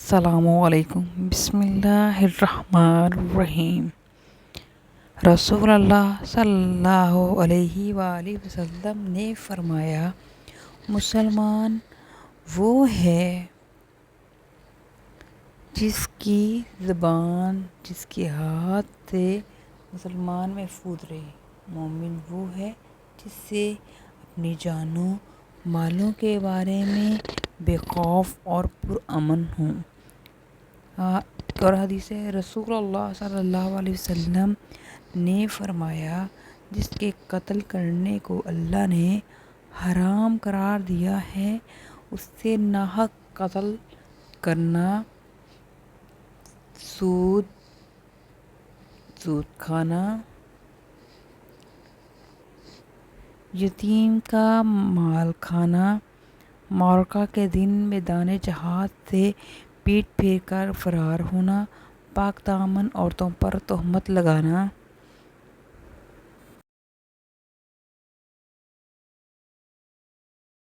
السلام علیکم۔ بسم اللہ الرحمن الرحیم۔ رسول اللہ صلی اللہ علیہ وآلہ وسلم نے فرمایا، مسلمان وہ ہے جس کی زبان، جس کے ہاتھ سے مسلمان محفوظ رہے۔ مومن وہ ہے جس سے اپنی جانوں مالوں کے بارے میں بے خوف اور پرامن ہوں۔ اور حدیث ہے، رسول اللہ صلی اللہ علیہ وسلم نے فرمایا، جس کے قتل کرنے کو اللہ نے حرام قرار دیا ہے، اس سے ناحق قتل کرنا، سود کھانا، یتیم کا مال کھانا، معرکہ کے دن میدان جہاد سے پیٹ پھیر کر فرار ہونا، پاک دامن عورتوں پر تہمت لگانا،